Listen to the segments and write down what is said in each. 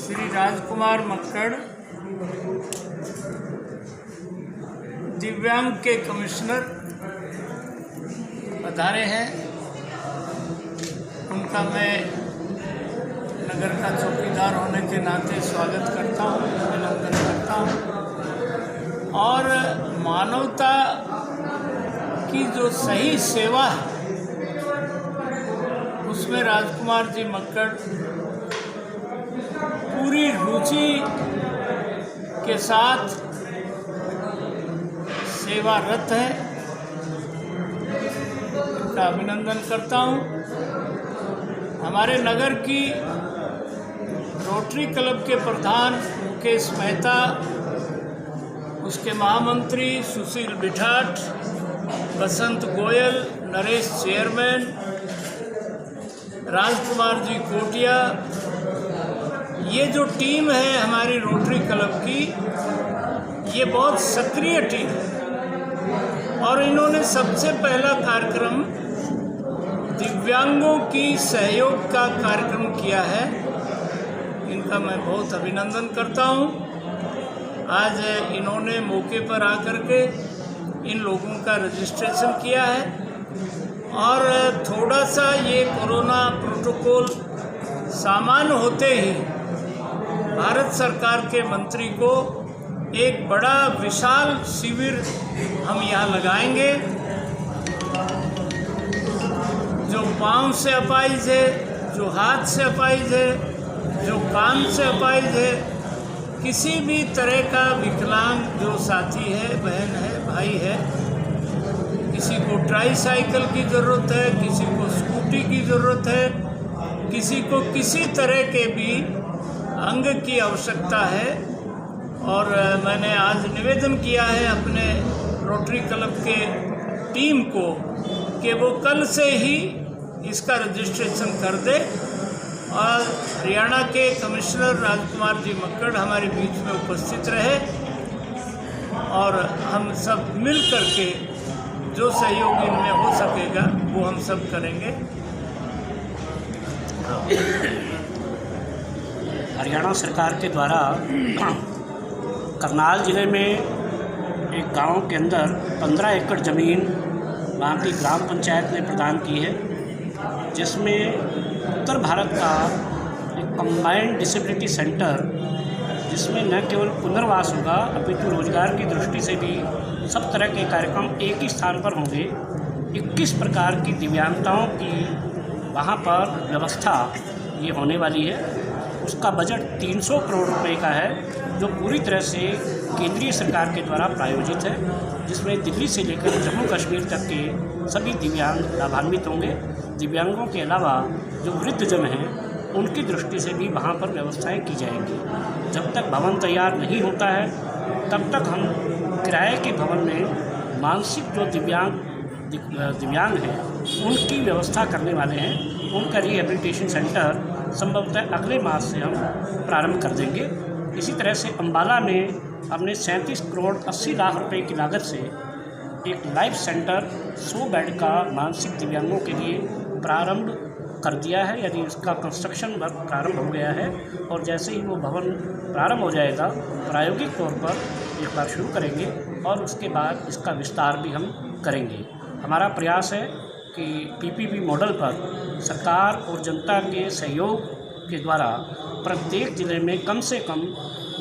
श्री राजकुमार मक्कड़ दिव्यांग के कमिश्नर पधारे हैं। उनका मैं नगर का चौकीदार होने के नाते स्वागत करता हूँ, अभिनंदन करता हूँ। और मानवता की जो सही सेवा है उसमें राजकुमार जी मक्कड़ पूरी रुचि के साथ सेवारत है। उनका अभिनंदन करता हूँ। हमारे नगर की रोटरी क्लब के प्रधान मुकेश मेहता, उसके महामंत्री सुशील बिठाट, बसंत गोयल, नरेश चेयरमैन, राजकुमार जी कोटिया, ये जो टीम है हमारी रोटरी क्लब की, ये बहुत सक्रिय टीम है। और इन्होंने सबसे पहला कार्यक्रम दिव्यांगों की सहयोग का कार्यक्रम किया है। इनका मैं बहुत अभिनंदन करता हूँ। आज इन्होंने मौके पर आकर के इन लोगों का रजिस्ट्रेशन किया है और थोड़ा सा ये कोरोना प्रोटोकॉल सामान्य होते ही भारत सरकार के मंत्री को एक बड़ा विशाल शिविर हम यहाँ लगाएंगे। जो पाँव से अपाहिज है, जो हाथ से अपाहिज है, जो कान से अपाहिज है, किसी भी तरह का विकलांग जो साथी है, बहन है, भाई है, किसी को ट्राईसाइकिल की ज़रूरत है, किसी को स्कूटी की ज़रूरत है, किसी को किसी तरह के भी अंग की आवश्यकता है। और मैंने आज निवेदन किया है अपने रोटरी क्लब के टीम को कि वो कल से ही इसका रजिस्ट्रेशन कर दे। और हरियाणा के कमिश्नर राजकुमार जी मक्कड़ हमारे बीच में उपस्थित रहे और हम सब मिल कर के जो सहयोग इनमें हो सकेगा वो हम सब करेंगे। हरियाणा सरकार के द्वारा करनाल ज़िले में एक गांव के अंदर 15 एकड़ ज़मीन वहाँ की ग्राम पंचायत ने प्रदान की है, जिसमें उत्तर भारत का एक कंबाइंड डिसेबिलिटी सेंटर, जिसमें न केवल पुनर्वास होगा अपितु रोजगार की दृष्टि से भी सब तरह के कार्यक्रम एक ही स्थान पर होंगे। 21 प्रकार की दिव्यांगताओं की वहाँ पर व्यवस्था ये होने वाली है। उसका बजट 300 करोड़ रुपए का है, जो पूरी तरह से केंद्रीय सरकार के द्वारा प्रायोजित है, जिसमें दिल्ली से लेकर जम्मू कश्मीर तक के सभी दिव्यांग लाभान्वित होंगे। दिव्यांगों के अलावा जो वृद्धजन हैं उनकी दृष्टि से भी वहाँ पर व्यवस्थाएं की जाएंगी। जब तक भवन तैयार नहीं होता है तब तक हम किराए के भवन में मानसिक जो दिव्यांग हैं उनकी व्यवस्था करने वाले हैं। उनका रिहेबिलिटेशन सेंटर संभवतः अगले मास से हम प्रारंभ कर देंगे। इसी तरह से अम्बाला में हमने 37 करोड़ 80 लाख रुपए की लागत से एक लाइफ सेंटर 100 बेड का मानसिक दिव्यांगों के लिए प्रारंभ कर दिया है, यानी इसका कंस्ट्रक्शन वर्क प्रारंभ हो गया है। और जैसे ही वो भवन प्रारंभ हो जाएगा प्रायोगिक तौर पर एक बार शुरू करेंगे और उसके बाद इसका विस्तार भी हम करेंगे। हमारा प्रयास है कि पीपीपी मॉडल पर सरकार और जनता के सहयोग के द्वारा प्रत्येक ज़िले में कम से कम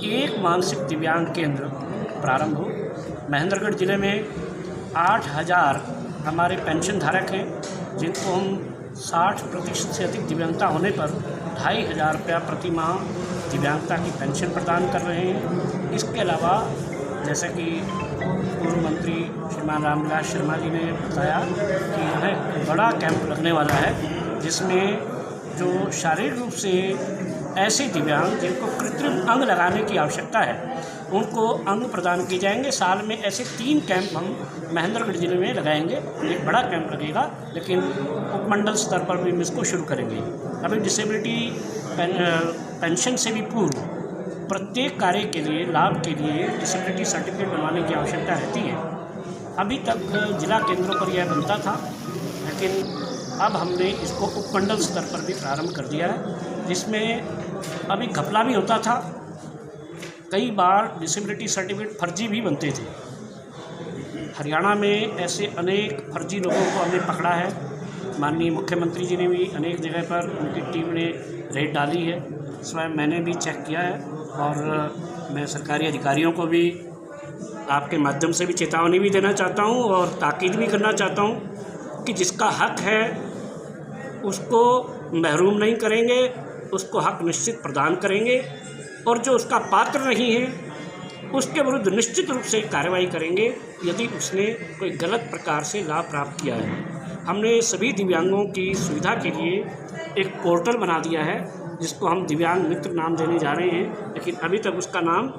एक मानसिक दिव्यांग केंद्र प्रारंभ हो। महेंद्रगढ़ ज़िले में 8000 हमारे पेंशन धारक हैं, जिनको हम 60% से अधिक दिव्यांगता होने पर 2500 रुपया प्रति माह दिव्यांगता की पेंशन प्रदान कर रहे हैं। इसके अलावा जैसा कि पूर्व मंत्री श्रीमान रामविलास शर्मा जी ने बताया कि यहाँ एक बड़ा कैंप लगने वाला है, जिसमें जो शारीरिक रूप से ऐसे दिव्यांग जिनको कृत्रिम अंग लगाने की आवश्यकता है उनको अंग प्रदान किए जाएंगे। साल में ऐसे 3 कैंप हम महेंद्रगढ़ ज़िले में लगाएंगे। एक बड़ा कैंप लगेगा, लेकिन उपमंडल स्तर पर भी हम इसको शुरू करेंगे। अभी डिसेबिलिटी पेंशन से भी पूर्व प्रत्येक कार्य के लिए, लाभ के लिए डिसेबिलिटी सर्टिफिकेट बनवाने की आवश्यकता रहती है। अभी तक जिला केंद्रों पर यह बनता था, लेकिन अब हमने इसको उपमंडल स्तर पर भी प्रारंभ कर दिया है, जिसमें अभी घपला भी होता था, कई बार डिसेबिलिटी सर्टिफिकेट फर्जी भी बनते थे। हरियाणा में ऐसे अनेक फर्जी लोगों को हमने पकड़ा है। माननीय मुख्यमंत्री जी ने भी अनेक जगह पर उनकी टीम ने रेड डाली है, स्वयं मैंने भी चेक किया है, और मैं सरकारी अधिकारियों को भी आपके माध्यम से भी चेतावनी भी देना चाहता हूं और ताकीद भी करना चाहता हूं कि जिसका हक है उसको महरूम नहीं करेंगे, उसको हक निश्चित प्रदान करेंगे, और जो उसका पात्र नहीं है उसके विरुद्ध निश्चित रूप से कार्रवाई करेंगे यदि उसने कोई गलत प्रकार से लाभ प्राप्त किया है। हमने सभी दिव्यांगों की सुविधा के लिए एक पोर्टल बना दिया है, जिसको हम दिव्यांग मित्र नाम देने जा रहे हैं, लेकिन अभी तक उसका नाम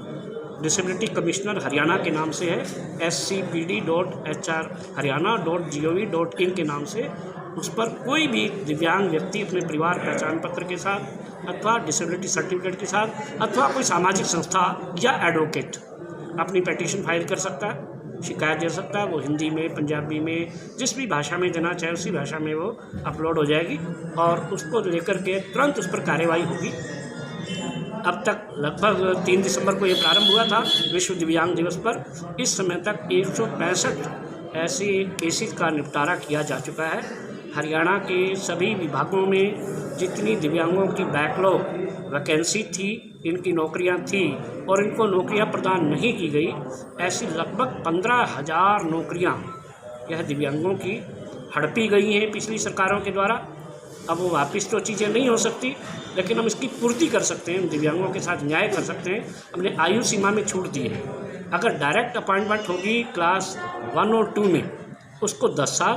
डिसेबिलिटी कमिश्नर हरियाणा के नाम से है, scpd.hr.haryana.gov.in के नाम से। उस पर कोई भी दिव्यांग व्यक्ति अपने परिवार पहचान पत्र के साथ अथवा डिसेबिलिटी सर्टिफिकेट के साथ अथवा कोई सामाजिक संस्था या एडवोकेट अपनी पिटीशन फाइल कर सकता है, शिकायत दे सकता है। वो हिंदी में, पंजाबी में, जिस भी भाषा में देना चाहे उसी भाषा में वो अपलोड हो जाएगी और उसको लेकर के तुरंत उस पर कार्रवाई होगी। अब तक लगभग 3 दिसंबर को ये प्रारंभ हुआ था विश्व दिव्यांग दिवस पर। इस समय तक 165 ऐसे केसेस का निपटारा किया जा चुका है। हरियाणा के सभी विभागों में जितनी दिव्यांगों की बैकलॉग वैकेंसी थी, इनकी नौकरियां थी और इनको नौकरियां प्रदान नहीं की गई, ऐसी लगभग 15,000 नौकरियां यह दिव्यांगों की हड़पी गई हैं पिछली सरकारों के द्वारा। अब वो वापस तो चीज़ें नहीं हो सकती, लेकिन हम इसकी पूर्ति कर सकते हैं, दिव्यांगों के साथ न्याय कर सकते हैं। हमने आयु सीमा में छूट दी है। अगर डायरेक्ट अपॉइंटमेंट होगी क्लास 1 और 2 में, उसको 10 साल,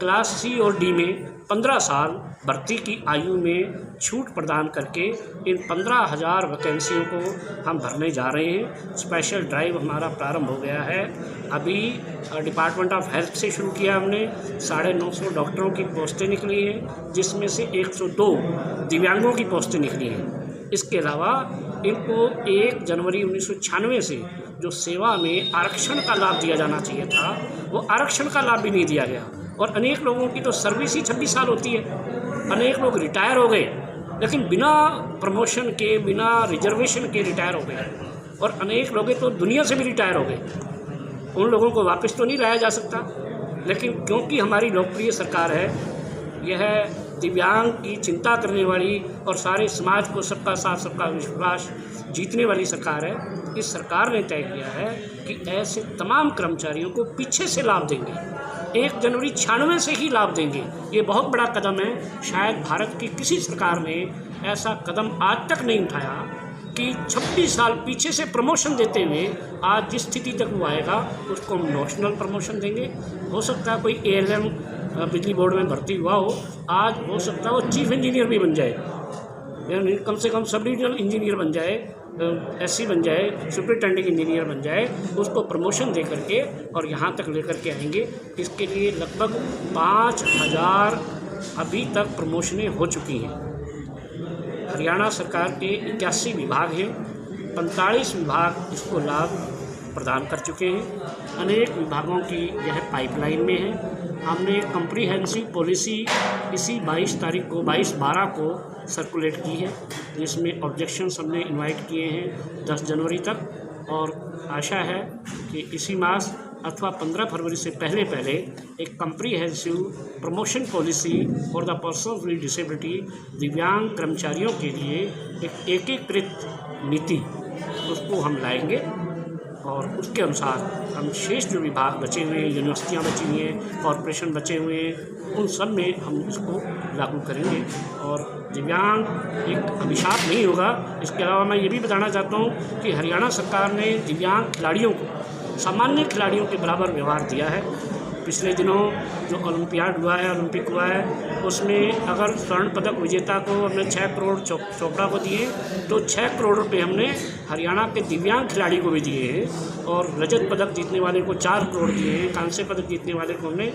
क्लास सी और डी में 15 साल भर्ती की आयु में छूट प्रदान करके इन 15,000 वैकेंसियों को हम भरने जा रहे हैं। स्पेशल ड्राइव हमारा प्रारंभ हो गया है। अभी डिपार्टमेंट ऑफ हेल्थ से शुरू किया हमने। 950 डॉक्टरों की पोस्टें निकली हैं, जिसमें से 102 दिव्यांगों की पोस्टें निकली हैं। इसके अलावा इनको 1 जनवरी 1996 से जो सेवा में आरक्षण का लाभ दिया जाना चाहिए था, वो आरक्षण का लाभ भी नहीं दिया गया। और अनेक लोगों की तो सर्विस ही 26 साल होती है। अनेक लोग रिटायर हो गए, लेकिन बिना प्रमोशन के, बिना रिजर्वेशन के रिटायर हो गए, और अनेक लोग तो दुनिया से भी रिटायर हो गए। उन लोगों को वापस तो नहीं लाया जा सकता, लेकिन क्योंकि हमारी लोकप्रिय सरकार है, यह दिव्यांग की चिंता करने वाली और सारे समाज को सबका साथ सबका विश्वास जीतने वाली सरकार है। इस सरकार ने तय किया है कि ऐसे तमाम कर्मचारियों को पीछे से लाभ देंगे, 1 जनवरी 96 से ही लाभ देंगे। ये बहुत बड़ा कदम है। शायद भारत की किसी सरकार ने ऐसा कदम आज तक नहीं उठाया कि 26 साल पीछे से प्रमोशन देते हुए आज जिस स्थिति तक वो आएगा उसको हम नैशनल प्रमोशन देंगे। हो सकता है कोई ALM बिजली बोर्ड में भर्ती हुआ हो, आज हो सकता है वो चीफ इंजीनियर भी बन जाए, यानी कम से कम सब डिविजनल इंजीनियर बन जाए, SC बन जाए, सुपरिटेंडिंग इंजीनियर बन जाए, उसको प्रमोशन दे करके और यहाँ तक लेकर के आएंगे। इसके लिए लगभग 5,000 अभी तक प्रमोशनें हो चुकी हैं। हरियाणा सरकार के 81 विभाग हैं, 45 विभाग इसको लाभ प्रदान कर चुके हैं। अनेक विभागों की यह पाइपलाइन में है। हमने कम्प्रीहेंसिव पॉलिसी इसी 22/12 को सर्कुलेट की है, जिसमें ऑब्जेक्शंस हमने इनवाइट किए हैं 10 जनवरी तक, और आशा है कि इसी मास अथवा 15 फरवरी से पहले एक comprehensive promotion policy for the person with disability, दिव्यांग कर्मचारियों के लिए एक एकीकृत नीति उसको हम लाएंगे। और उसके अनुसार हम शेष जो विभाग बचे हुए हैं, यूनिवर्सिटियाँ बची हुई हैं, कॉरपोरेशन बचे हुए हैं, उन सब में हम इसको लागू करेंगे और दिव्यांग एक अभिशाप नहीं होगा। इसके अलावा मैं ये भी बताना चाहता हूँ कि हरियाणा सरकार ने दिव्यांग खिलाड़ियों को सामान्य खिलाड़ियों के बराबर व्यवहार दिया है। पिछले दिनों जो ओलंपियाड हुआ है, ओलंपिक हुआ है, उसमें अगर स्वर्ण पदक विजेता को हमने 6 करोड़ चोपड़ा को दिए, तो 6 करोड़ रुपए हमने हरियाणा के दिव्यांग खिलाड़ी को भी दिए हैं, और रजत पदक जीतने वाले को 4 करोड़ दिए हैं, कांस्य पदक जीतने वाले को हमने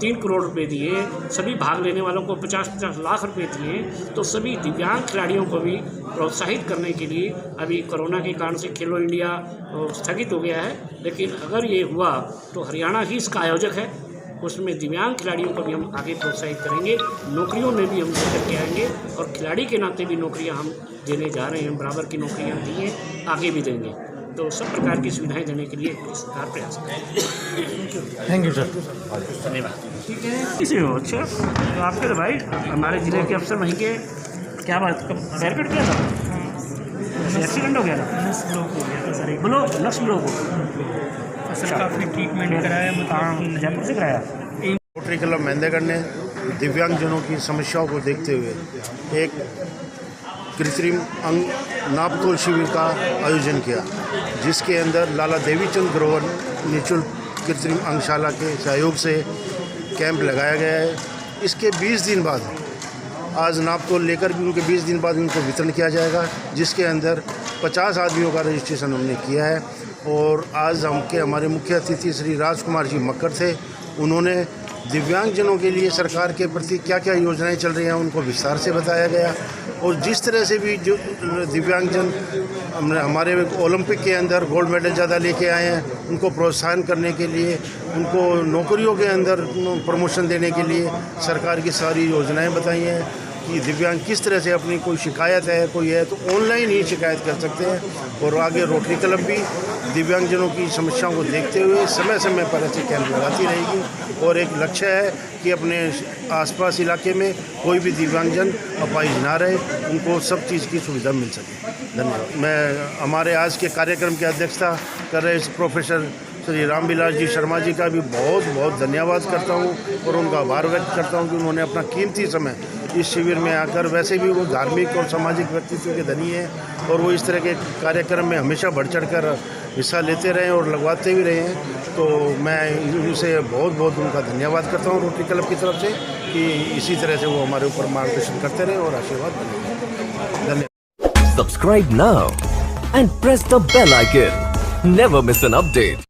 3 करोड़ रुपए दिए, सभी भाग लेने वालों को 50-50 लाख रुपए दिए। तो सभी दिव्यांग खिलाड़ियों को भी प्रोत्साहित करने के लिए अभी कोरोना के कारण से खेलो इंडिया स्थगित हो गया है, लेकिन अगर ये हुआ तो हरियाणा ही इसका आयोजक है। उसमें दिव्यांग खिलाड़ियों को भी हम आगे प्रोत्साहित करेंगे, नौकरियों में भी हम लेकर के आएंगे और खिलाड़ी के नाते भी नौकरियां हम देने जा रहे हैं, बराबर की नौकरियां दी हैं, आगे भी देंगे। तो सब प्रकार की सुविधाएं देने के लिए सरकार प्रयास करेगी। Thank you sir. धन्यवाद। ठीक है, इसी हो। अच्छा, तो आपके तो भाई हमारे ज़िले के अफसर वहीं के, क्या बात, कब पैर कट गया था, एक्सीडेंट हो गया था, नस ब्लॉक हो गया था सर, एक बोलो नस ब्लॉक हो। सर काफ़ी ट्रीटमेंट कराया, मतलब जयपुर से कराया। रोटरी क्लब मेहंदेगढ़ ने दिव्यांगजनों की समस्याओं को देखते हुए एक कृत्रिम अंग नापतोल शिविर का आयोजन किया, जिसके अंदर लाला देवीचंद ग्रोवर निःशुल्क कृत्रिम अंगशाला के सहयोग से कैंप लगाया गया है। इसके 20 दिन बाद आज नापतोल लेकर भी उनके 20 दिन बाद उनको वितरण किया जाएगा, जिसके अंदर 50 आदमियों का रजिस्ट्रेशन हमने किया है। और आज हमारे मुख्य अतिथि श्री राजकुमार जी मक्कर थे। उन्होंने दिव्यांगजनों के लिए सरकार के प्रति क्या क्या योजनाएं चल रही हैं उनको विस्तार से बताया गया। और जिस तरह से भी जो दिव्यांगजन हमारे ओलंपिक के अंदर गोल्ड मेडल ज़्यादा लेके आए हैं, उनको प्रोत्साहन करने के लिए, उनको नौकरियों के अंदर प्रमोशन देने के लिए सरकार की सारी योजनाएं बताई हैं कि दिव्यांग किस तरह से अपनी कोई शिकायत है, कोई है तो ऑनलाइन ही शिकायत कर सकते हैं। और आगे रोटरी क्लब भी दिव्यांगजनों की समस्याओं को देखते हुए समय समय पर ऐसे कैंप लगाती रहेगी। और एक लक्ष्य है कि अपने आसपास इलाके में कोई भी दिव्यांगजन अपाहिज ना रहे, उनको सब चीज़ की सुविधा मिल सके। धन्यवाद। मैं हमारे आज के कार्यक्रम की अध्यक्षता कर रहे प्रोफेसर श्री रामविलास जी शर्मा जी का भी बहुत बहुत धन्यवाद करता हूँ और उनका आभार व्यक्त करता हूँ कि उन्होंने अपना कीमती समय इस शिविर में आकर, वैसे भी वो धार्मिक और सामाजिक व्यक्तित्व के धनी हैं और वो इस तरह के कार्यक्रम में हमेशा बढ़ चढ़ कर हिस्सा लेते रहे और लगवाते भी रहे हैं। तो मैं उनसे बहुत बहुत उनका धन्यवाद करता हूँ रोटरी क्लब की तरफ से कि इसी तरह से वो हमारे ऊपर मार्गदर्शन करते रहे और आशीर्वाद बने। धन्यवाद। Subscribe now and press the bell icon. Never miss an update.